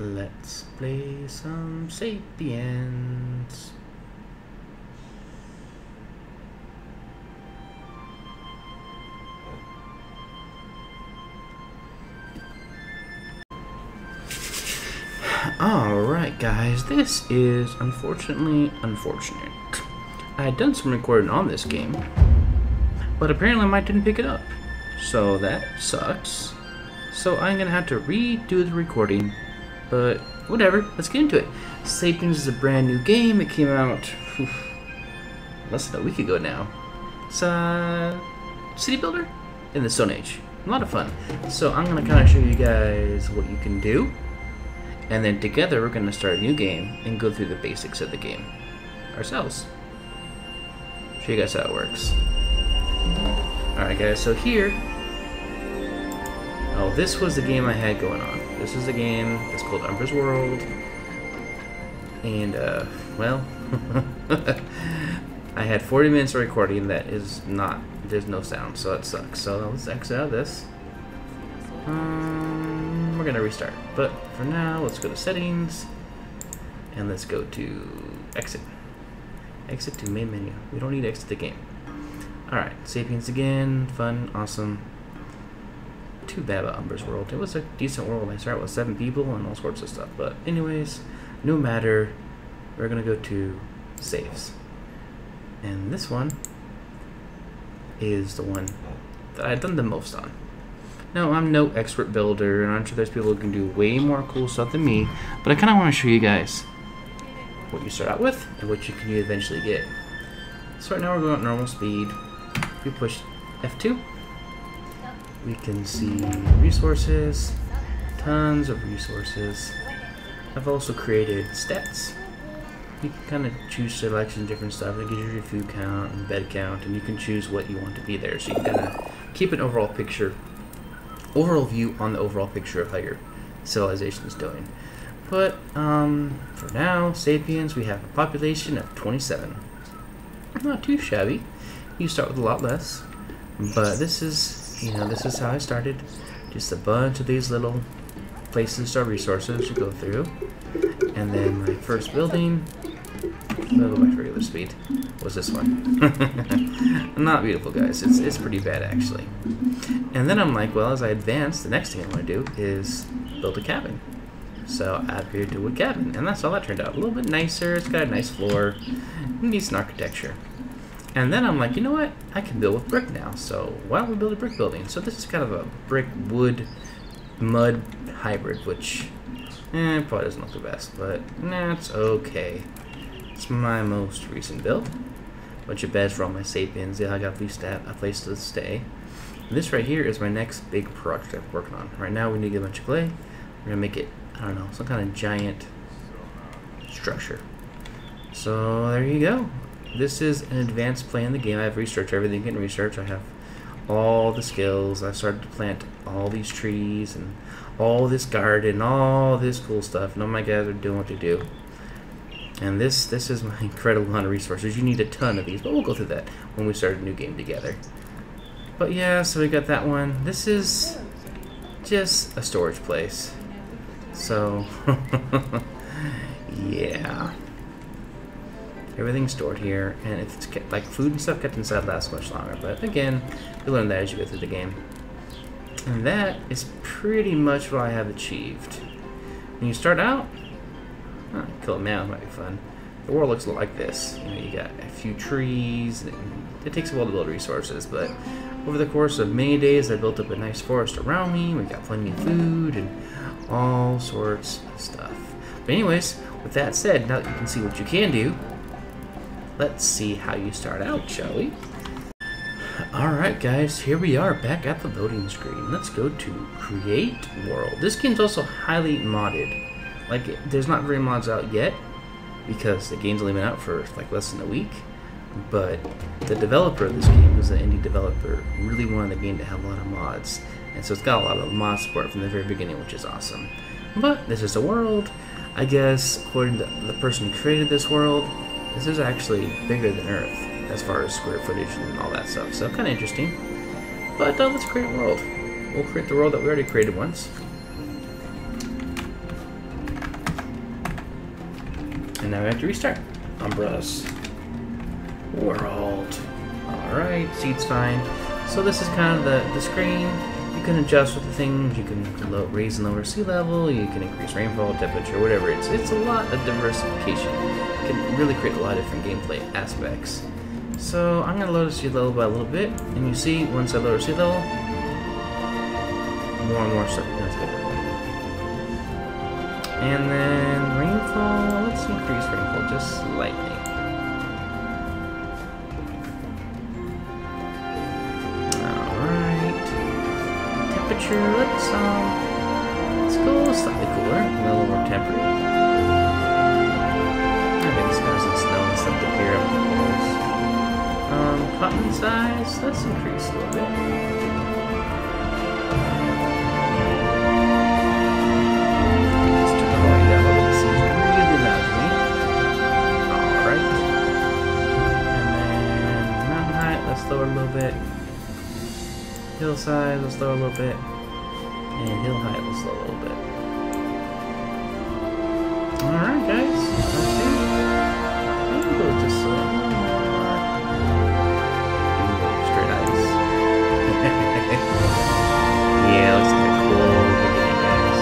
Let's play some Sapiens. Alright guys, this is unfortunately unfortunate. I had done some recording on this game, but apparently my mic didn't pick it up. So that sucks. So I'm gonna have to redo the recording, but whatever, let's get into it. Sapiens is a brand new game. It came out less than a week ago now. It's a city builder in the Stone Age. A lot of fun. So I'm gonna kind of show you guys what you can do, and then together we're gonna start a new game and go through the basics of the game ourselves. Show you guys how it works. Alright guys, so here, this was the game I had going on. This is a game that's called Umbra's World, and well, I had 40 minutes of recording that is not, there's no sound, so it sucks. So let's exit out of this. We're gonna restart, but for now let's go to settings and let's go to exit. Exit to main menu. We don't need to exit the game. Alright, Sapiens again, fun, awesome. Too bad about Umbra's World. It was a decent world. I started with 7 people and all sorts of stuff, but anyways, no matter. We're gonna go to saves, and this one is the one that I've done the most on. Now, I'm no expert builder, and I'm sure there's people who can do way more cool stuff than me, but I kind of want to show you guys what you start out with and what you can eventually get. So right now we're going at normal speed. We push F2. We can see resources, tons of resources. I've also created stats. You can kind of choose selection, different stuff. It gives you your food count and bed count, and you can choose what you want to be there. So you can kind of keep an overall picture, overall view on the overall picture of how your civilization is doing. But for now, Sapiens, we have a population of 27. Not too shabby. You start with a lot less, but this is, this is how I started. Just a bunch of these little places or resources to go through, and then my first building, I'll go back to regular speed, was this one. Not beautiful, guys. It's pretty bad actually. And then I'm like, well, as I advance, the next thing I want to do is build a cabin. So I upgraded to a wood cabin, and that's all that turned out. A little bit nicer. It's got a nice floor, decent architecture. And then I'm like, you know what? I can build with brick now. So why don't we build a brick building? So this is kind of a brick wood mud hybrid, which probably doesn't look the best, but it's okay. It's my most recent build. Bunch of beds for all my Sapiens. Yeah, I got a place to stay. This right here is my next big project I'm working on. Right now we need to get a bunch of clay. We're gonna make it, I don't know, some kind of giant structure. So there you go. This is an advanced play in the game. I have researched everything in research. I have all the skills. I've started to plant all these trees and all this garden, all this cool stuff. And all my guys are doing what they do. And this is my incredible amount of resources. You need a ton of these, but we'll go through that when we start a new game together. But yeah, so we got that one. This is just a storage place. So yeah. Everything's stored here, and if it's kept, like food and stuff kept inside lasts much longer. But again, you learn that as you go through the game. And that is pretty much what I have achieved. When you start out, kill a mammoth might be fun. The world looks a lot like this. You got a few trees. And it takes a while to build resources, but over the course of many days, I built up a nice forest around me. We got plenty of food and all sorts of stuff. But anyways, with that said, now that you can see what you can do, let's see how you start out, shall we? Alright guys, here we are back at the loading screen. Let's go to Create World. This game's also highly modded. Like, there's not very mods out yet, because the game's only been out for like less than a week. But the developer of this game, who's an indie developer, really wanted the game to have a lot of mods. And so it's got a lot of mod support from the very beginning, which is awesome. But this is a world. I guess, according to the person who created this world, this is actually bigger than Earth as far as square footage and all that stuff. So kind of interesting. But let's create a world. We'll create the world that we already created once. And now we have to restart. Umbra's world. Alright, seat's fine. So this is kind of the screen. You can adjust with the things. You can raise and lower sea level. You can increase rainfall, temperature, whatever. It's a lot of diversification. You can really create a lot of different gameplay aspects. So I'm going to lower sea level by a little bit. And you see, once I lower sea level, more and more stuff becomes available. And then rainfall, let's increase rainfall just slightly. Alright. Temperature, let's go slightly cooler, a little more temperate. I think it's got some snow and stuff to appear up the poles. Cotton size, let's increase a little bit. Lower a little bit. Hillside, let's lower a little bit. And hill height, let's lower a little bit. Alright, guys. Let's see. Maybe we'll just a little more. Straight ice. Yeah, looks like a cool beginning, guys.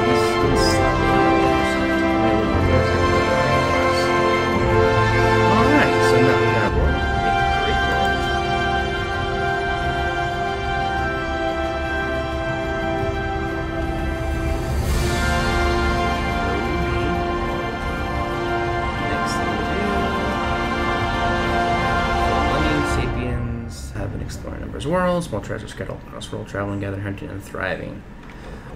This slightly alright, so now we got one. Next thing to do. Millennium Sapiens have been exploring numerous worlds, small treasures scattered across world, traveling, gathering, hunting, and thriving.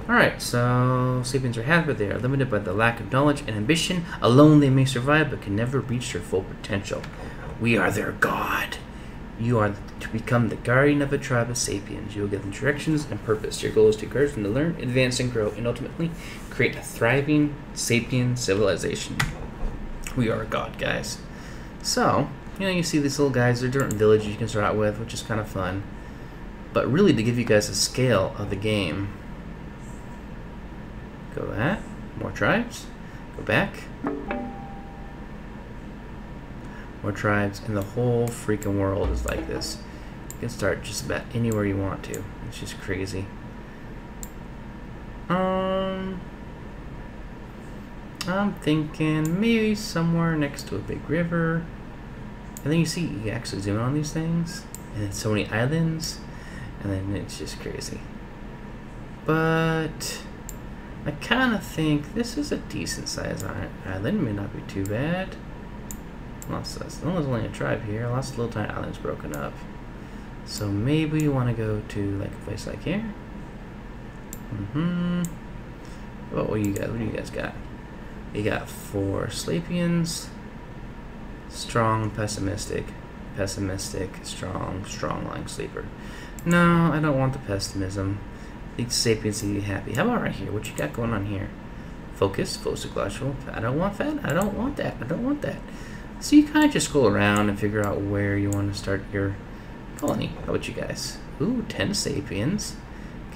Alright, so Sapiens are happy, but they are limited by the lack of knowledge and ambition. Alone they may survive, but can never reach their full potential. We are their god. You are to become the guardian of a tribe of Sapiens. You will give them directions and purpose. Your goal is to encourage them to learn, advance, and grow, and ultimately create a thriving Sapien civilization. We are a god, guys. So, you see these little guys, they're different villages you can start out with, which is kind of fun. But really, to give you guys a scale of the game, go that, more tribes, go back, more tribes, and the whole freaking world is like this. You can start just about anywhere you want to. It's just crazy. I'm thinking maybe somewhere next to a big river. And then you see, you actually zoom on these things, and it's so many islands, and then it's just crazy. But I kind of think this is a decent sized island. May not be too bad. There's only a tribe here. Lots of little tiny islands broken up. So maybe you want to go to like a place like here. What do you guys got? You got 4 Sapiens. Strong, pessimistic, strong, lying sleeper. No, I don't want the pessimism. These Sapiens to be happy. How about right here? What you got going on here? Focus, photoglottal. I don't want that. I don't want that. So you kind of just scroll around and figure out where you want to start your colony. How about you guys? Ooh, 10 Sapiens.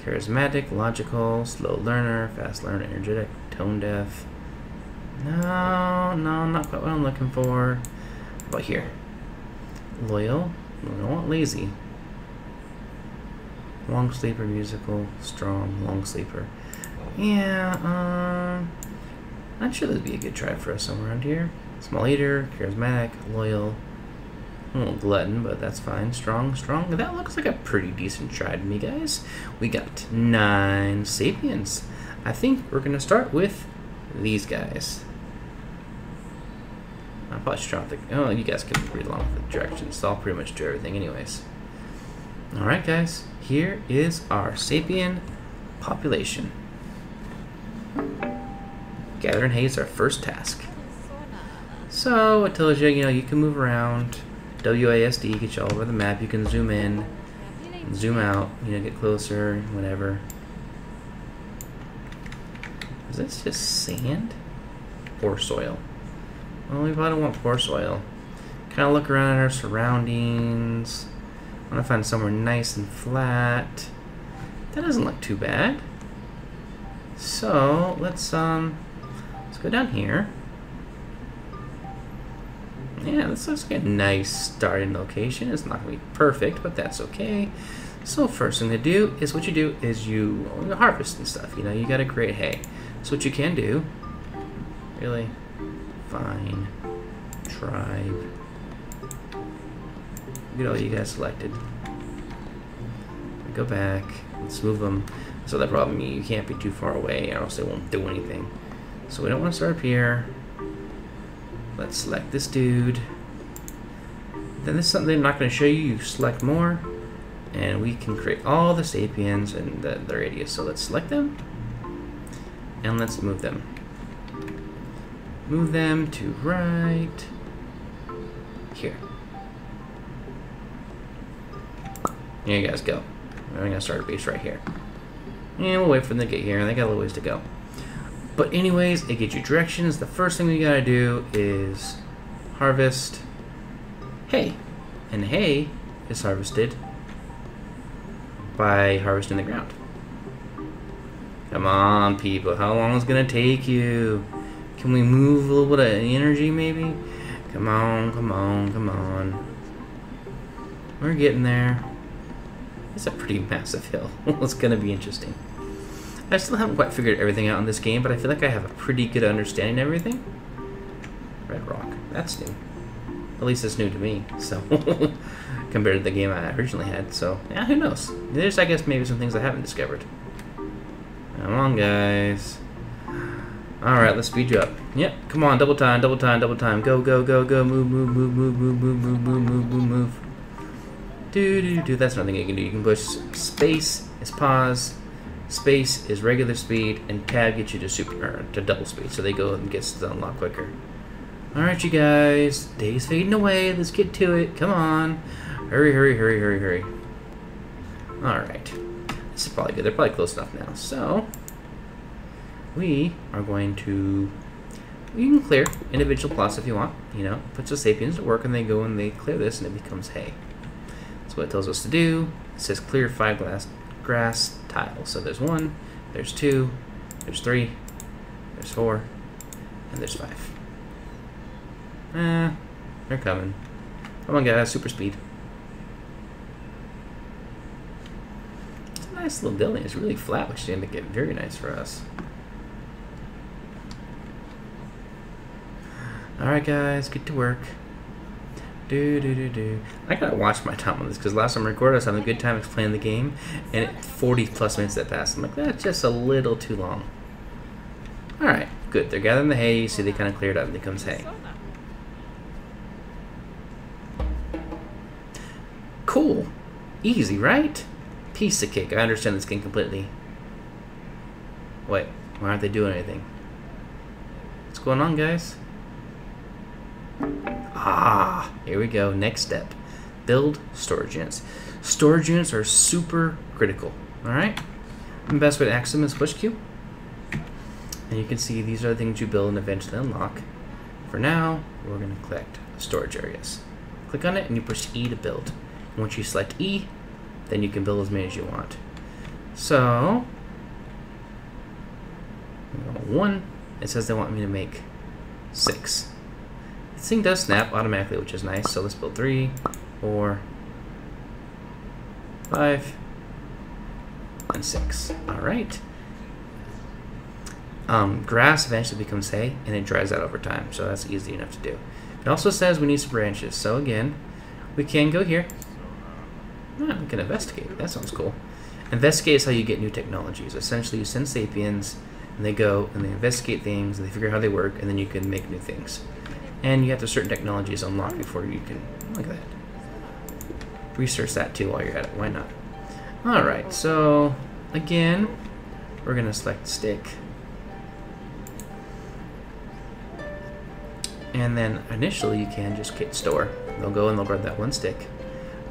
Charismatic, logical, slow learner, fast learner, energetic, tone deaf. No, not quite what I'm looking for. How about here? Loyal. I don't want lazy. Long sleeper, musical, strong, long sleeper. Yeah, not sure that'd be a good tribe for us somewhere around here. Small eater, charismatic, loyal, a little glutton, but that's fine. Strong. That looks like a pretty decent tribe to me, guys. We got 9 Sapiens. I think we're gonna start with these guys. I probably should try to think. Oh, you guys can read along with the directions. So I'll pretty much do everything anyways. Alright guys, here is our Sapien population. Gather and haze our first task. So it tells you, you can move around. WASD gets you all over the map. You can zoom in, and zoom out, get closer, whatever. Is this just sand? Poor soil. Well, we probably don't want poor soil. Kind of look around at our surroundings. I want to find somewhere nice and flat. That doesn't look too bad. So let's Let's go down here. Yeah, this looks like a nice starting location. It's not going to be perfect, but that's okay. So first thing to do is what you do is you harvest and stuff. You know, you got to create hay. So what you can do, really, fine, tribe. Get all you guys selected. Go back. Let's move them. So that problem, you can't be too far away, or else they won't do anything. So we don't want to start up here. Let's select this dude. Then this is something I'm not going to show you. You select more, and we can create all the sapiens and the radius. So let's select them, and let's move them. Move them to right here. There you guys go. We're going to start a base right here. And we'll wait for them to get here, and they got a little ways to go. But anyways, it gives you directions. The first thing we got to do is harvest hay. And hay is harvested by harvesting the ground. Come on, people. How long is it going to take you? Can we move a little bit of energy, maybe? Come on, come on, come on. We're getting there. It's a pretty massive hill. It's going to be interesting. I still haven't quite figured everything out in this game, but I feel like I have a pretty good understanding of everything. Red rock. That's new. At least it's new to me, so compared to the game I originally had. So, yeah, who knows? There's, I guess, maybe some things I haven't discovered. Come on, guys. Alright, let's speed you up. Yep, come on, double time, double time, double time. Go, go, go, go. Move, move, move, move, move, move, move, move, move, move, move. Do. That's nothing you can do. You can push space is pause, space is regular speed, and tab gets you to to double speed. So they go and gets done a lot quicker. All right, you guys, day's fading away. Let's get to it. Come on, hurry, hurry, hurry, hurry, hurry. All right, this is probably good. They're probably close enough now. So we are going to. You can clear individual plots if you want. You know, put the sapiens to work, and they go and they clear this, and it becomes hay. That's what it tells us to do. It says clear 5 grass tiles. So there's 1, there's 2, there's 3, there's 4, and there's 5. They're coming. Come on, guys, super speed. It's a nice little building. It's really flat, which is going to make it very nice for us. Alright, guys, get to work. I gotta watch my time on this because last time I recorded I was having a good time explaining the game, and 40 plus minutes that passed. I'm like, that's just a little too long. Alright, good. They're gathering the hay. You see they kind of cleared up and it becomes hay. Cool. Easy, right? Piece of cake. I understand this game completely. Wait, why aren't they doing anything? What's going on, guys? Ah, here we go. Next step. Build storage units. Storage units are super critical. Alright? The best way to access them is push Q. And you can see these are the things you build and eventually unlock. For now, we're going to collect storage areas. Click on it and you push E to build. And once you select E, then you can build as many as you want. So, 1, it says they want me to make 6. This thing does snap automatically, which is nice. So let's build 3, 4, 5, and 6. All right. Grass eventually becomes hay, and it dries out over time. So that's easy enough to do. It also says we need some branches. So again, we can go here. We can investigate. That sounds cool. Investigate is how you get new technologies. Essentially, you send sapiens, and they go and they investigate things, and they figure out how they work, and then you can make new things. And you have to certain technologies unlocked before you can, look at that. Research that too while you're at it, why not? Alright, so again, we're gonna select stick. And then initially you can just hit store. They'll go and they'll grab that 1 stick.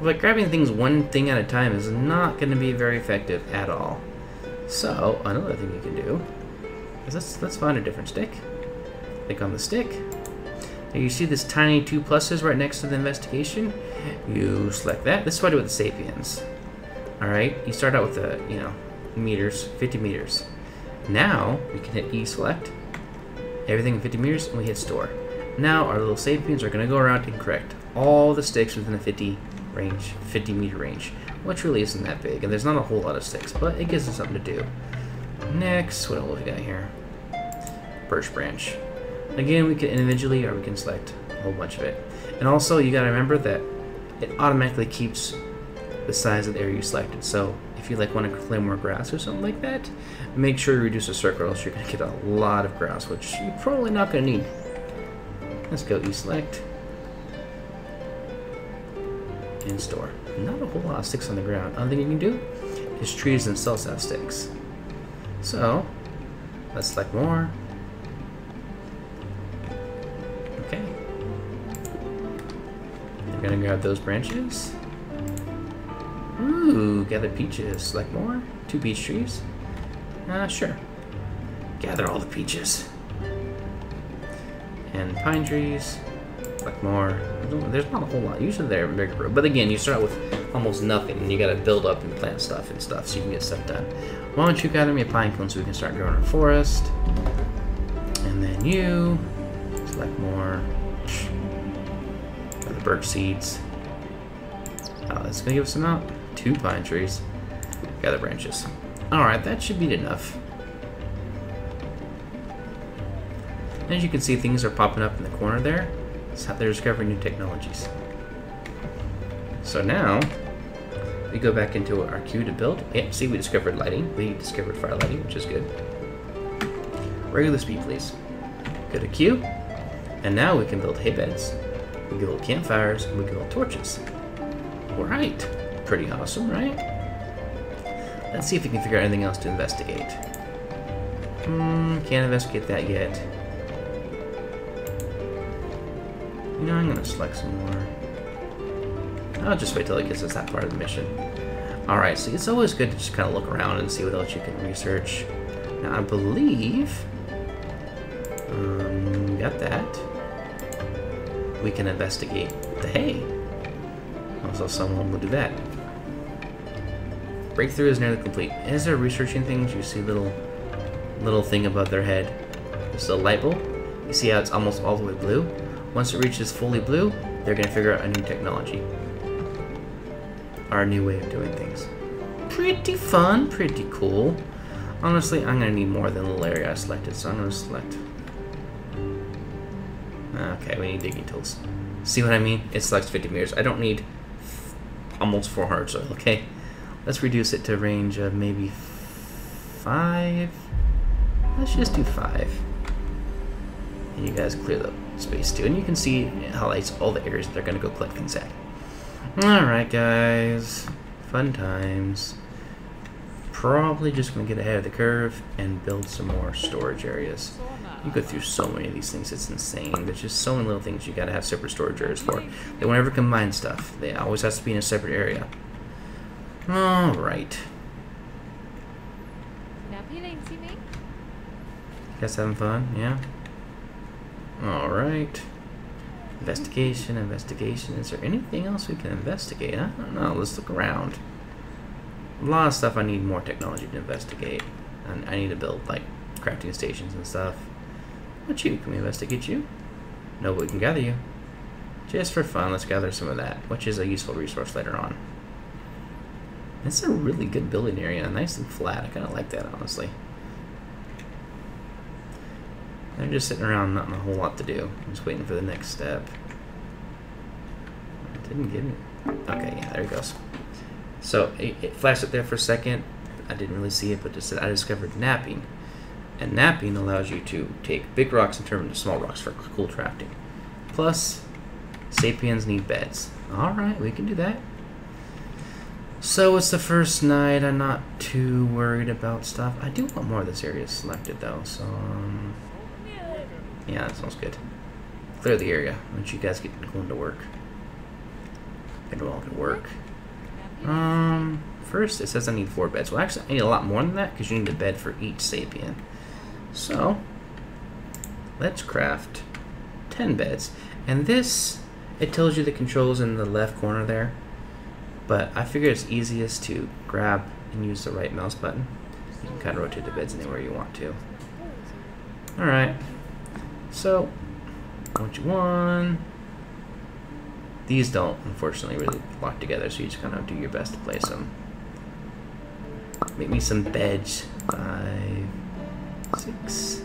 But grabbing things 1 thing at a time is not gonna be very effective at all. So another thing you can do is let's find a different stick. Click on the stick. You see this tiny 2 pluses right next to the investigation? You select that. This is what I do with the sapiens. Alright, you start out with the, meters, 50 meters. Now, we can hit E select. everything in 50 meters, and we hit store. Now our little sapiens are going to go around and correct all the sticks within the 50 meter range, which really isn't that big, and there's not a whole lot of sticks, but it gives us something to do. Next, what else we got here? Birch Branch. Again, we can individually, or we can select a whole bunch of it. And also, you gotta remember that it automatically keeps the size of the area you selected. So if you like want to claim more grass or something like that, make sure you reduce the circle, or else you're gonna get a lot of grass, which you're probably not gonna need. Let's go select and store. Not a whole lot of sticks on the ground. Other thing you can do is trees themselves have sticks. So let's select more. Okay. We're gonna grab those branches. Ooh, gather peaches. Select more. 2 peach trees. Sure. Gather all the peaches. And pine trees. Like more. There's not a whole lot. Usually they're bigger, but again, you start with almost nothing, and you gotta build up and plant stuff and stuff so you can get stuff done. Why don't you gather me a pine cone so we can start growing our forest? And then you select more. Got the birch seeds. Oh, that's gonna give us about 2 pine trees. Gather branches. Alright, that should be enough. As you can see, things are popping up in the corner there. It's how they're discovering new technologies. So now, we go back into our queue to build. Yep, see, we discovered lighting. We discovered fire lighting, which is good. Regular speed, please. Go to queue, and now we can build hay beds. We can build campfires, and we can build torches. Alright, pretty awesome, right? Let's see if we can figure out anything else to investigate. Can't investigate that yet. You know, I'm gonna select some more. I'll just wait till it gets us that part of the mission. Alright, so it's always good to just kind of look around and see what else you can research. Now, I believe... we got that. We can investigate the hay. Also, someone will do that. Breakthrough is nearly complete. As they're researching things, you see little thing above their head. It's a light bulb. You see how it's almost all the way blue? Once it reaches fully blue, they're going to figure out a new technology. Our new way of doing things. Pretty fun, pretty cool. Honestly, I'm going to need more than the little area I selected, so I'm going to select... Okay, we need digging tools. See what I mean? It selects 50 meters. I don't need almost 400 soil, okay? Let's reduce it to a range of maybe 5. Let's just do 5. And you guys clear the space too. And you can see it highlights all the areas that they're going to go collect things at. Alright guys, fun times. Probably just going to get ahead of the curve and build some more storage areas. You go through so many of these things, it's insane. There's just so many little things you got to have separate storage areas for. They won't ever combine stuff. They always has to be in a separate area. Alright. Guys having fun? Yeah? Alright. Investigation, investigation. Is there anything else we can investigate? I don't know. Let's look around. A lot of stuff I need more technology to investigate. And I need to build, like, crafting stations and stuff. What you? Can we investigate you? No, but we can gather you. Just for fun, let's gather some of that, which is a useful resource later on. It's a really good building area. Nice and flat. I kind of like that, honestly. They're just sitting around, not a whole lot to do. I'm just waiting for the next step. It didn't give me... Okay, yeah, there it goes. So, it flashed up there for a second. I didn't really see it, but just said I discovered napping. And napping allows you to take big rocks and turn them into small rocks for cool crafting. Plus, sapiens need beds. Alright, we can do that. So, it's the first night. I'm not too worried about stuff. I do want more of this area selected, though, so... yeah, that sounds good. Clear the area once you guys get going to work. Get all to work. First it says I need 4 beds. Well, actually, I need a lot more than that because you need a bed for each sapien. So, let's craft 10 beds. And this, it tells you the controls in the left corner there. But I figure it's easiest to grab and use the right mouse button. You can kind of rotate the beds anywhere you want to. Alright. So, what you want? These don't, unfortunately, really lock together, so you just kind of do your best to place them. Make me some beds. 5, 6,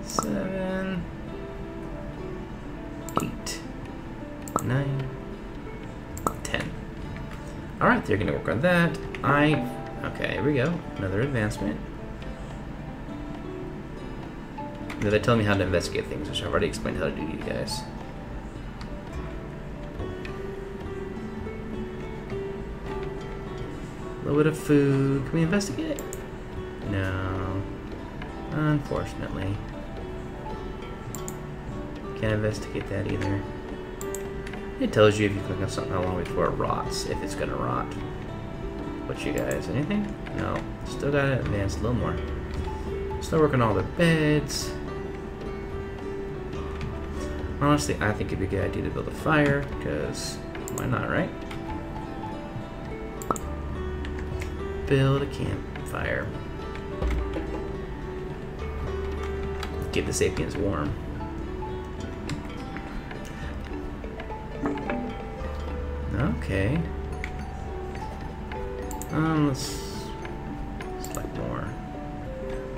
7, 8, 9, 10. Alright, they're gonna work on that. Okay, here we go. Another advancement. Now they're telling me how to investigate things, which I've already explained how to do to you guys. A little bit of food. Can we investigate it? No. Unfortunately. Can't investigate that either. It tells you if you click on something how long before it rots, if it's gonna rot. What you guys, anything? No. Still gotta advance a little more. Still working on all the beds. Honestly, I think it'd be a good idea to build a fire, because why not, right? Build a campfire. Keep the Sapiens warm. Okay. Let's select more.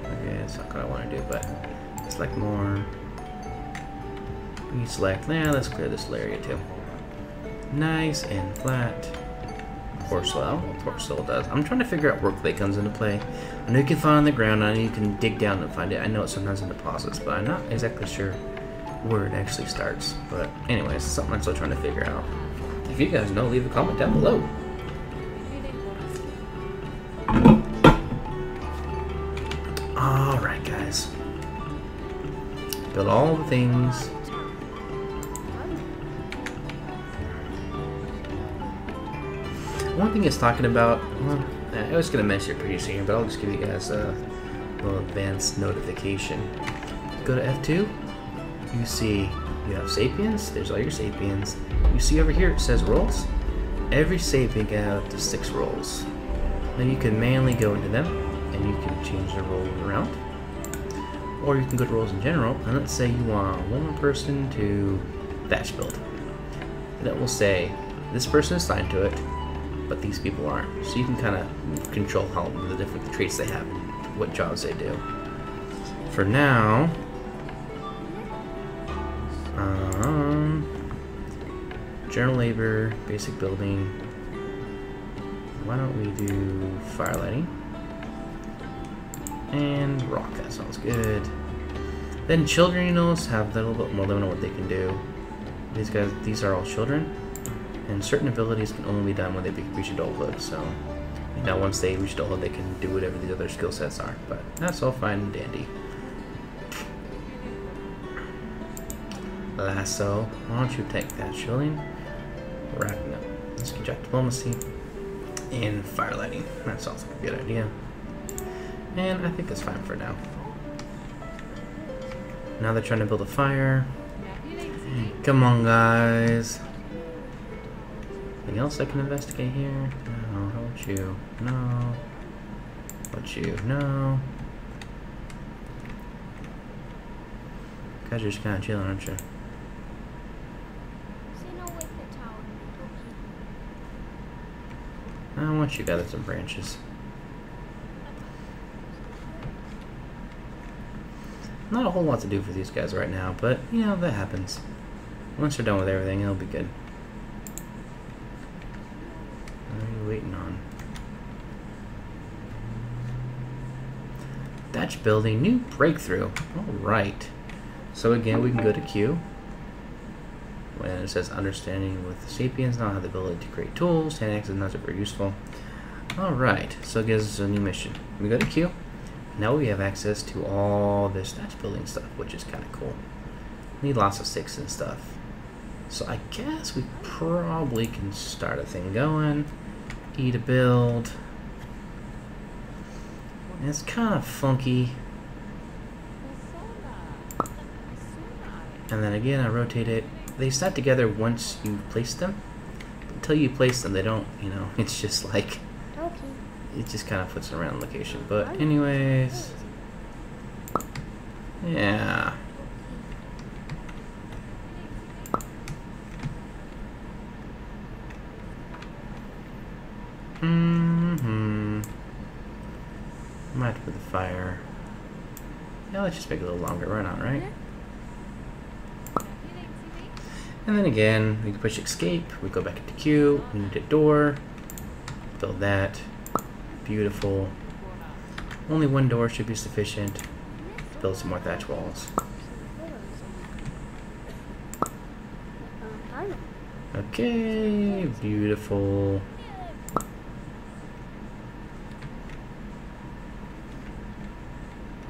Okay, that's not what I want to do, but select more. We select, let's clear this area too. Nice and flat. Of course soil does. I'm trying to figure out where clay comes into play. I know you can find it on the ground, I know you can dig down and find it. I know it's sometimes in deposits, but I'm not exactly sure where it actually starts. But anyways, it's something I'm still trying to figure out. If you guys know, leave a comment down below. Alright guys. Build all the things. One thing it's talking about, well, I was going to mention it pretty soon, but I'll just give you guys a little advanced notification. Go to F2, you see you have Sapiens, there's all your Sapiens. You see over here it says roles. Every Sapien can have up to 6 roles. Now you can manually go into them, and you can change the roles around. Or you can go to roles in general, and let's say you want one more person to thatch build. And it will say, this person is assigned to it, but these people aren't. So you can kind of control how the different traits they have, what jobs they do. For now, general labor, basic building. Why don't we do firelighting and rock? That sounds good. Then children, you know, have a little bit more limit on what they can do. These guys, these are all children. And certain abilities can only be done when they reach adulthood, so you know, once they reach adulthood, they can do whatever the other skill sets are. But that's all fine and dandy. Lasso, why don't you take that, shilling? Wrapping up. Let's conject diplomacy and firelighting. That sounds like a good idea. And I think that's fine for now. Now they're trying to build a fire. Come on, guys. Anything else I can investigate here? No. How about you? No. How about you? No. Guys are just kind of chilling, aren't you? I want you to gather some branches. Not a whole lot to do for these guys right now, but you know, that happens. Once they're done with everything, it'll be good. What are you waiting on? Thatch building, new breakthrough. Alright. So again, we can go to Q. When it says understanding with the Sapiens, now have the ability to create tools, 10 axes, and that's very useful. Alright, so it gives us a new mission. We go to Q. Now we have access to all this thatch building stuff, which is kind of cool. Need lots of sticks and stuff. So I guess we probably can start a thing going. E to build. And it's kind of funky. And then again, I rotate it. They start together once you place them. Until you place them, they don't, you know, it's just like, it just kind of puts around location. But anyways, yeah. Might have to put the fire. Yeah, let's just make it a little longer. Why not, right? And then again, we can push escape. We go back into queue. We need a door. Build that. Beautiful. Only one door should be sufficient. Build some more thatch walls. Okay, beautiful.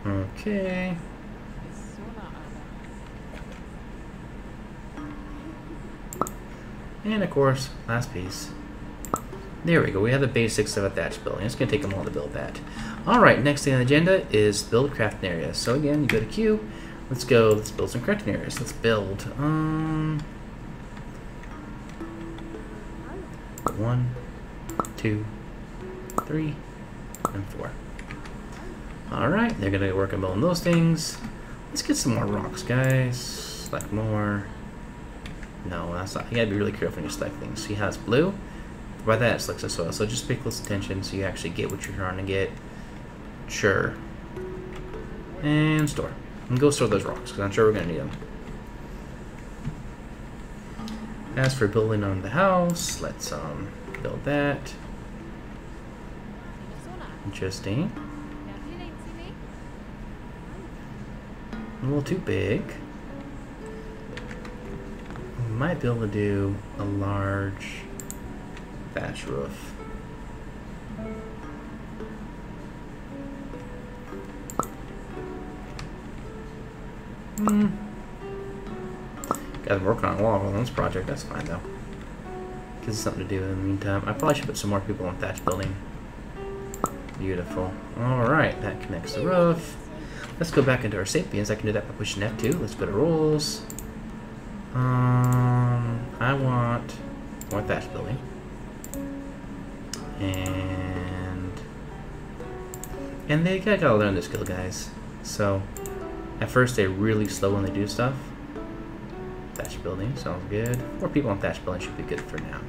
Okay. And of course, last piece. There we go. We have the basics of a thatch building. It's going to take them all to build that. Alright, next thing on the agenda is build crafting areas. So again, you go to queue. Let's go. Let's build some crafting areas. Let's build. 1, 2, 3, and 4. Alright, they're going to work on building those things. Let's get some more rocks, guys. Select more. No, that's not. You gotta be really careful when you select things. See how it's blue? By that, it selects the soil. So just pay close attention so you actually get what you're trying to get. Sure. And store. And go store those rocks, because I'm sure we're gonna need them. As for building on the house, let's build that. Interesting. A little too big. We might be able to do a large thatch roof. Guys, working on a lot on this project. That's fine though. Gives us something to do in the meantime. I probably should put some more people on thatch building. Beautiful. Alright, that connects the roof. Let's go back into our Sapiens. I can do that by pushing F2. Let's go to rolls. I want more thatch building. And they gotta learn this skill, guys. So, at first they're really slow when they do stuff. Thatch building, sounds good. 4 people on thatch building should be good for now.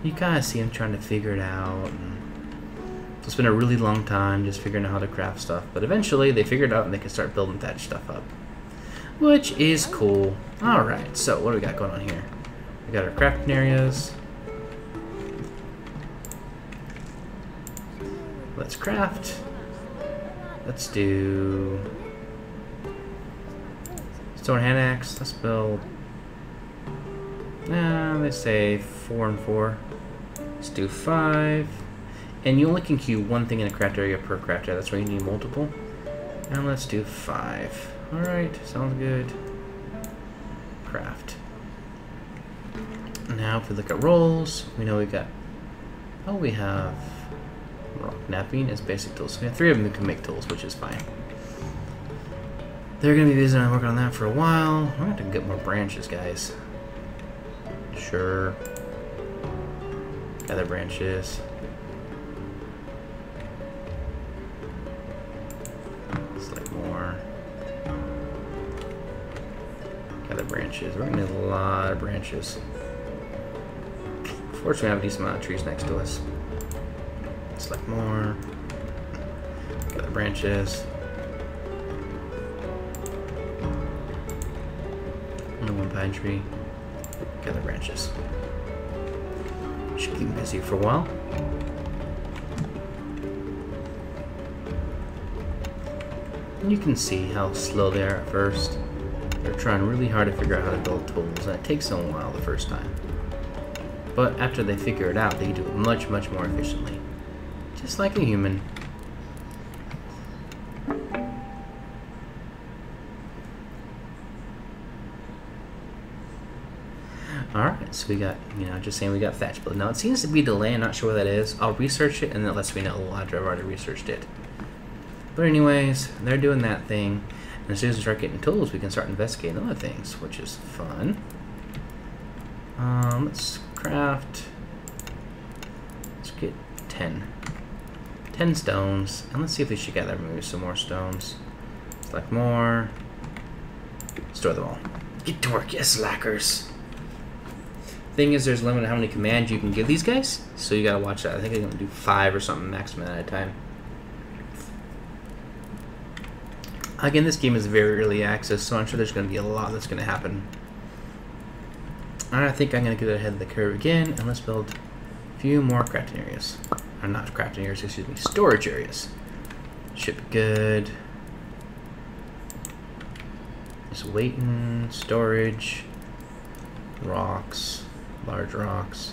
You kind of see them trying to figure it out. And it's been a really long time just figuring out how to craft stuff. But eventually they figure it out and they can start building thatch stuff up. Which is cool. Alright, so what do we got going on here? We got our crafting areas. Let's craft. Let's do stone hand axe. Let's build. Let's say 4 and 4. Let's do 5. And you only can queue one thing in a craft area per craft area. That's why you need multiple. And let's do 5. Alright, sounds good. Craft. Now if we look at rolls, we know we got. Oh, we have rock napping as basic tools. So we have 3 of them that can make tools, which is fine. They're gonna be busy on working on that for a while. We're gonna have to get more branches, guys. Sure. Gather branches. Select more. Gather branches. We're gonna need a lot of branches. Fortunately, we have a decent amount of trees next to us. Select more. Gather branches. Only 1 pine tree. Gather branches. Should keep them busy for a while. And you can see how slow they are at first. They're trying really hard to figure out how to build tools, and it takes them a while the first time. But after they figure it out, they do it much, much more efficiently. Just like a human. Alright, so we got, just saying we got thatch build. Now it seems to be delayed, I'm not sure what that is. I'll research it and it lets me know after I've already researched it. But anyways, they're doing that thing. And as soon as we start getting tools, we can start investigating other things, which is fun. Let's craft. Let's get 10 stones. And let's see if we should gather maybe some more stones. Select more. Store them all. Get to work, yes, slackers. Thing is, there's a limit on how many commands you can give these guys, so you gotta watch that. I think I'm gonna do 5 or something maximum at a time. Again, this game is very early access, so I'm sure there's gonna be a lot that's gonna happen. I think I'm gonna get ahead of the curve again, and let's build a few more crafting areas. Or not crafting areas, excuse me, storage areas. Should be good. Just waiting, storage, rocks, large rocks.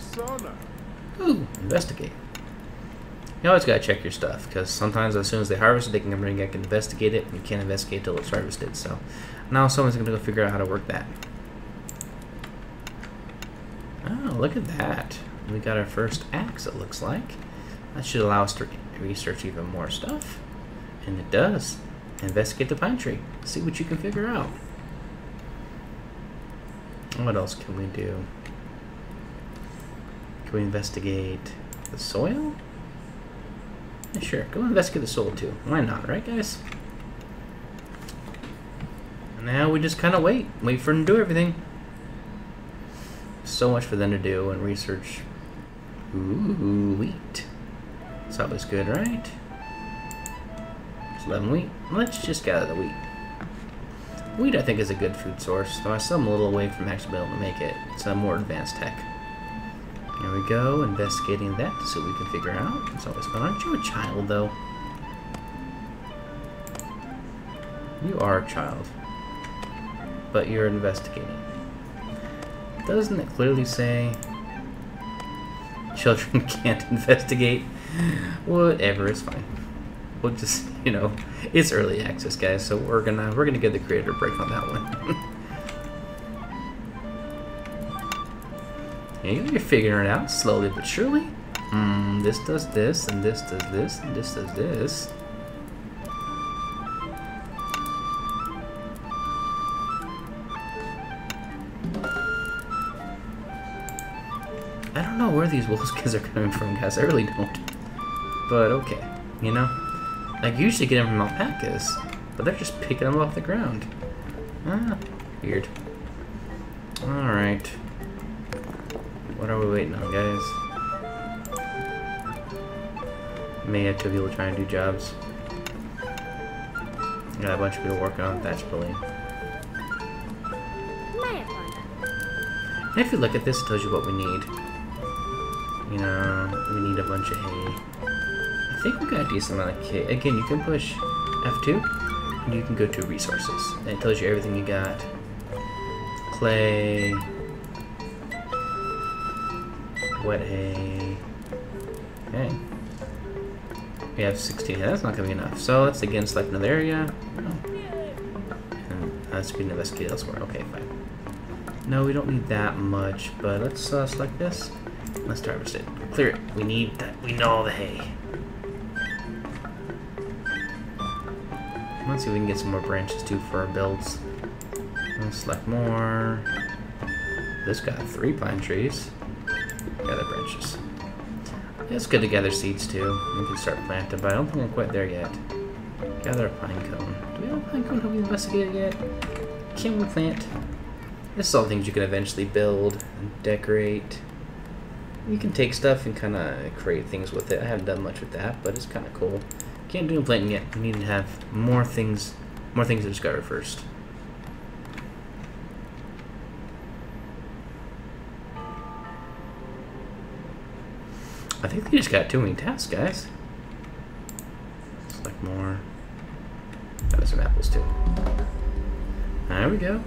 Ooh, investigate. You always gotta check your stuff, because sometimes as soon as they harvest it, they can bring back and investigate it, and you can't investigate till it's harvested. So now someone's gonna go figure out how to work that. Oh, look at that. We got our first axe, it looks like. That should allow us to research even more stuff. And it does. Investigate the pine tree. See what you can figure out. What else can we do? Can we investigate the soil? Yeah, sure, go investigate the soil too. Why not, right guys? And now we just kind of wait for them to do everything. So much for them to do and research. Ooh, wheat. It's always good, right? It's 11 wheat. Let's just gather the wheat. Wheat, I think, is a good food source, though I still am a little away from actually being able to make it. It's a more advanced tech. There we go, investigating that to see what we can figure out. It's always fun. Aren't you a child, though? You are a child. But you're investigating. Doesn't it clearly say children can't investigate? Whatever, it's fine. We'll just, you know, it's early access, guys, so we're gonna give the creator a break on that one. Yeah, you're figuring it out slowly but surely. This does this, and this does this, and this does this. I don't know where these wolves kids are coming from, guys. I really don't. But okay, you know? Like, you usually get them from alpacas, but they're just picking them off the ground. Ah, weird. Alright. What are we waiting on, guys? May have two people trying to do jobs. Got a bunch of people working on thatch building. And if you look at this, it tells you what we need. You know, we need a bunch of hay. I think we got a decent amount of hay. Again, you can push F2, and you can go to resources. And it tells you everything you got. Clay, wet hay. Okay. We have 16. That's not gonna be enough. So let's again select another area. Oh. And that's being investigated elsewhere. Okay, fine. No, we don't need that much, but let's select this. Let's harvest it. Clear it. We need that. We know all the hay. Let's see if we can get some more branches too for our builds. Let's select more. This got 3 pine trees. Gather branches. Yeah, it's good to gather seeds too. We can start planting, but I don't think I'm quite there yet. Gather a pine cone. Do we have a pine cone? Have we investigated yet? Can we plant? This is all things you can eventually build and decorate. You can take stuff and kind of create things with it. I haven't done much with that, but it's kind of cool. Can't do planting yet. We need to have more things to discover first. I think they just got too many tasks, guys. Select more. Got some apples too. There we go.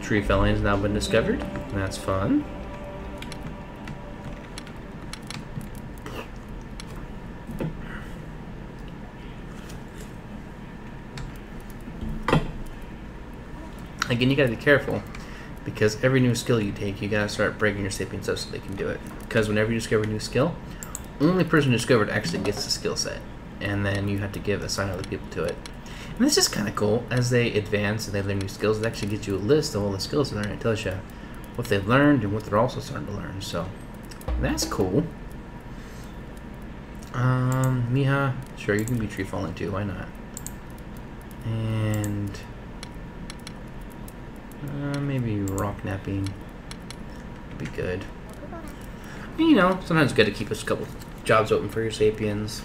Tree felling has now been discovered. That's fun. Again, you gotta be careful, because every new skill you take, you gotta start breaking your sapiens up so they can do it. Because whenever you discover a new skill, only person who discovered actually gets the skill set, and then you have to assign other people to it. And this is kind of cool. As they advance and they learn new skills, it actually gives you a list of all the skills they learned. It tells you what they've learned and what they're also starting to learn. So that's cool. Miha, sure, you can be tree falling too. Why not? And maybe rock napping. could be good. And, you know, sometimes it's good to keep a couple jobs open for your Sapiens.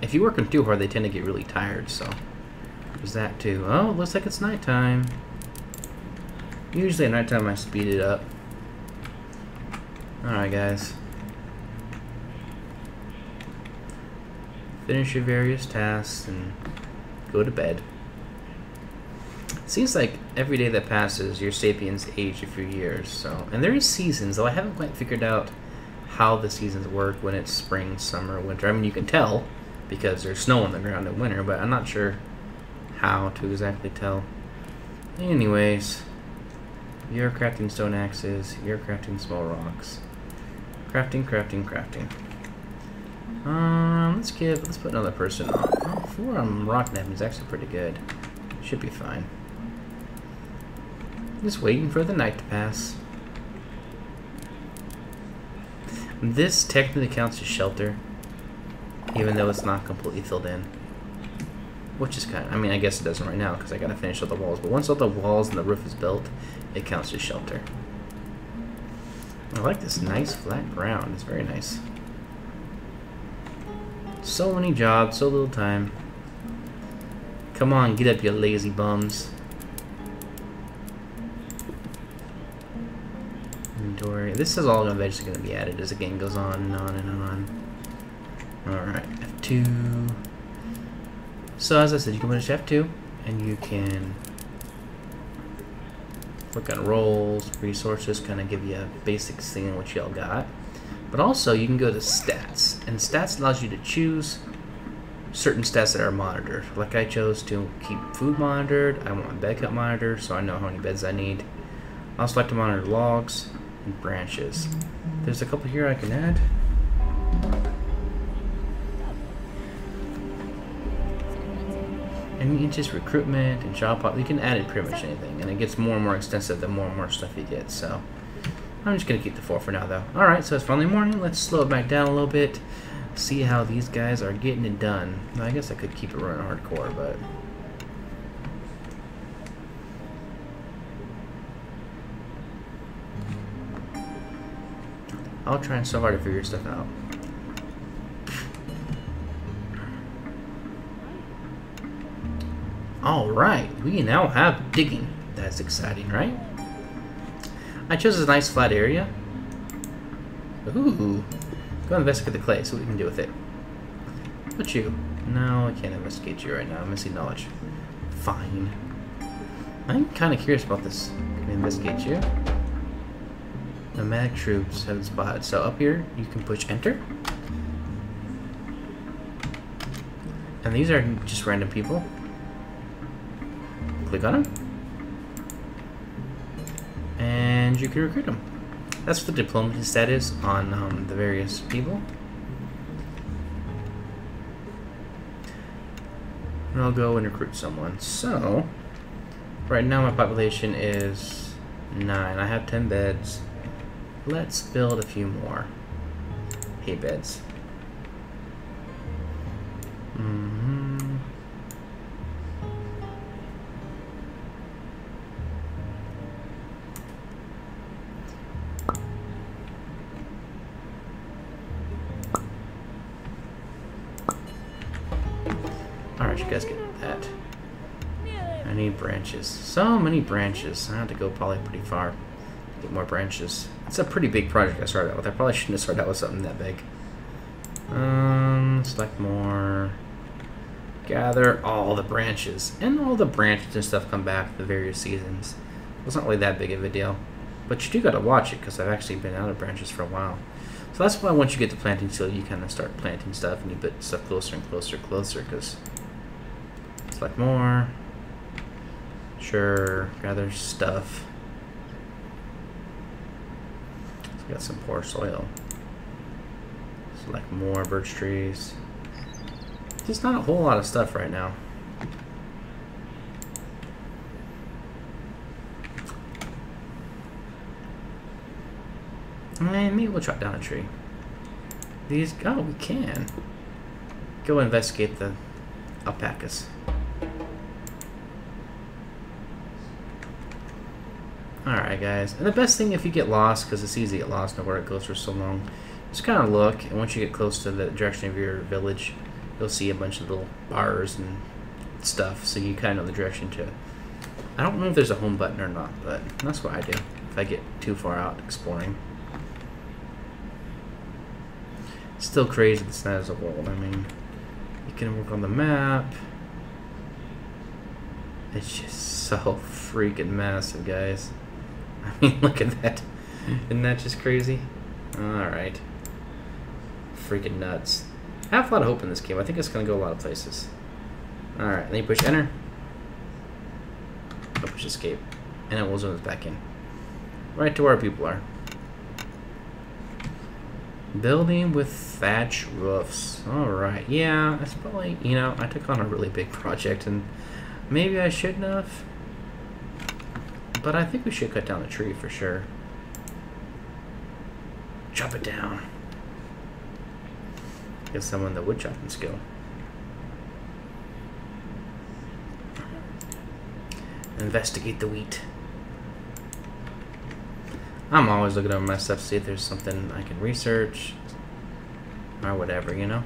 If you work them too hard, they tend to get really tired, so there's that too. Oh, it looks like it's nighttime. Usually at nighttime I speed it up. Alright, guys. Finish your various tasks and go to bed. Seems like every day that passes, your Sapiens age a few years. So, and there is seasons, though I haven't quite figured out how the seasons work when it's spring, summer, winter. I mean, you can tell because there's snow on the ground in winter, but I'm not sure how to exactly tell. Anyways, you're crafting stone axes. You're crafting small rocks. Crafting, crafting, crafting. Let's put another person on. Oh, 4 on rock napping is actually pretty good. Should be fine. Just waiting for the night to pass. This technically counts as shelter, even though it's not completely filled in. Which is kind of, I mean, I guess it doesn't right now because I gotta finish all the walls. But once all the walls and the roof is built, it counts as shelter. I like this nice flat ground. It's very nice. So many jobs, so little time. Come on, get up, you lazy bums. Inventory. This is all eventually going to be added as the game goes on and on and on. Alright, F2. So as I said, you can finish F2 and you can look at roles, resources, kind of give you a basic thing on what y'all got. But also you can go to stats, and stats allows you to choose certain stats that are monitored. Like I chose to keep food monitored. I want my bed count monitored so I know how many beds I need. I also like to monitor logs and branches. There's a couple here I can add. And just recruitment and job pop. You can add it pretty much anything, and it gets more and more extensive the more and more stuff you get. So I'm just gonna keep the 4 for now, though. All right, so it's finally morning. Let's slow it back down a little bit. See how these guys are getting it done. Now, I guess I could keep it running hardcore, but I'll try so hard to figure stuff out. Alright, we now have digging. That's exciting, right? I chose a nice flat area. Ooh. Go investigate the clay, see what we can do with it. What you? No, I can't investigate you right now. I'm missing knowledge. Fine. I'm kind of curious about this. Can we investigate you? Nomadic troops have been spotted. So up here, you can push enter. And these are just random people. Click on them. And you can recruit them. That's what the diplomacy stat is on the various people. And I'll go and recruit someone. So, right now my population is 9. I have 10 beds. Let's build a few more hay beds. Alright, you guys get that. I need branches. So many branches. I have to go probably pretty far to get more branches. It's a pretty big project I started out with. I probably shouldn't have started out with something that big. Select more. Gather all the branches. And all the branches and stuff come back the various seasons. It's not really that big of a deal. But you do gotta watch it because I've actually been out of branches for a while. So that's why once you get to planting skill, you kind of start planting stuff and you put stuff closer and closer and closer because select more. Sure, gather stuff. So we got some poor soil. Select more birch trees. Just not a whole lot of stuff right now. And maybe we'll chop down a tree. These, oh, we can. Go investigate the alpacas. Alright, guys. And the best thing if you get lost, because it's easy to get lost, know where it goes for so long, just kind of look, and once you get close to the direction of your village, you'll see a bunch of little bars and stuff, so you kind of know the direction to. I don't know if there's a home button or not, but that's what I do if I get too far out exploring. It's still crazy this size of the world. I mean, you can work on the map. It's just so freaking massive, guys. I mean, look at that. Isn't that just crazy? Alright. Freaking nuts. I have a lot of hope in this game. I think it's going to go a lot of places. Alright, then you push enter. I'll push escape. And it will zoom us back in. Right to where our people are. Building with thatch roofs. Alright, yeah, that's probably, you know, I took on a really big project and maybe I shouldn't have. But I think we should cut down the tree for sure. Chop it down. Get someone the wood chopping skill. Investigate the wheat. I'm always looking over my stuff to see if there's something I can research or whatever, you know?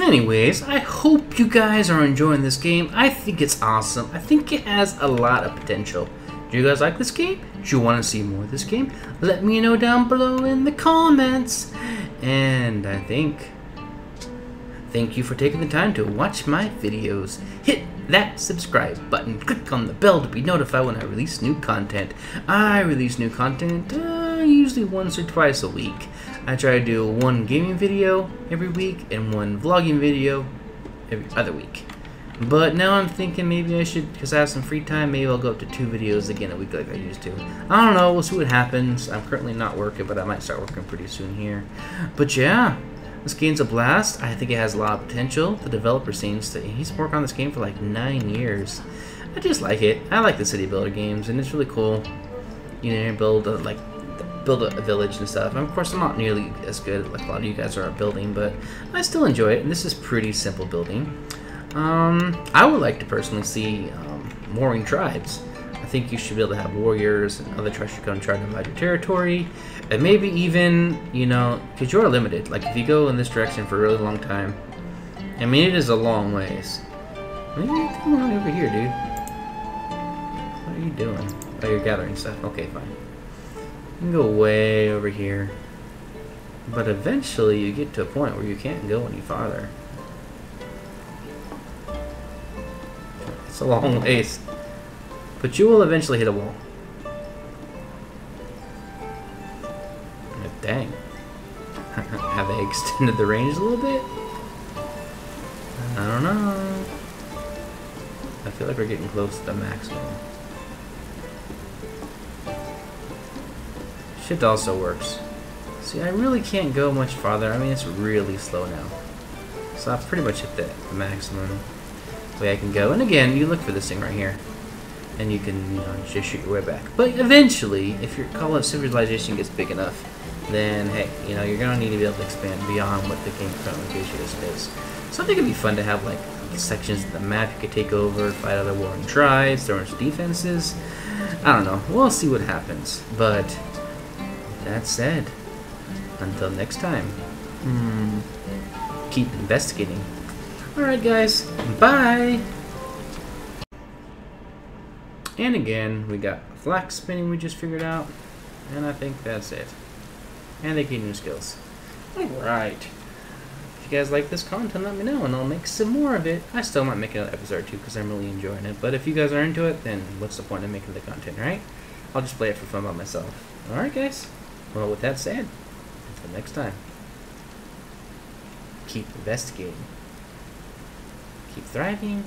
Anyways, I hope you guys are enjoying this game. I think it's awesome. I think it has a lot of potential. Do you guys like this game? Do you want to see more of this game? Let me know down below in the comments. And I think, thank you for taking the time to watch my videos. Hit that subscribe button. Click on the bell to be notified when I release new content. I release new content usually once or twice a week. I try to do one gaming video every week and one vlogging video every other week. But now I'm thinking maybe I should, because I have some free time, maybe I'll go up to 2 videos again a week like I used to. I don't know, we'll see what happens. I'm currently not working, but I might start working pretty soon here. But yeah, this game's a blast. I think it has a lot of potential. The developer seems to, he's worked on this game for like 9 years. I just like it. I like the city builder games, and it's really cool. You know, build a village and stuff. And of course, I'm not nearly as good like a lot of you guys are at building, but I still enjoy it, and this is pretty simple building. I would like to personally see warring tribes. I think you should be able to have warriors and other tribes should come and try to divide your territory, and maybe even, you know, because you're limited. Like if you go in this direction for a really long time, I mean, it is a long ways. What are you doing over here, dude? What are you doing? Oh, you're gathering stuff. Okay, fine. You can go way over here, but eventually you get to a point where you can't go any farther. It's a long ways, but you will eventually hit a wall. Dang. Have they extended the range a little bit? I don't know. I feel like we're getting close to the maximum. Shift also works. See, I really can't go much farther. I mean, it's really slow now. So I've pretty much hit the maximum way I can go. And again, you look for this thing right here, and you can, you know, just shoot your way back. But eventually, if your call of civilization gets big enough, then hey, you know, you're gonna need to be able to expand beyond what the game currently gives you as it is. So I think it'd be fun to have like sections of the map you could take over, fight other warring tribes, throw in defenses. I don't know. We'll see what happens. But with that said, until next time, keep investigating. Alright guys, bye! And again, we got flax spinning we just figured out, and I think that's it. And they gain new skills. Alright. If you guys like this content, let me know and I'll make some more of it. I still might make another episode too because I'm really enjoying it, but if you guys are into it, then what's the point of making the content, right? I'll just play it for fun by myself. Alright guys, well with that said, until next time, keep investigating. Keep thriving.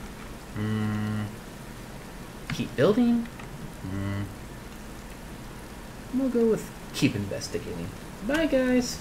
Keep building. We'll go with keep investigating. Bye, guys.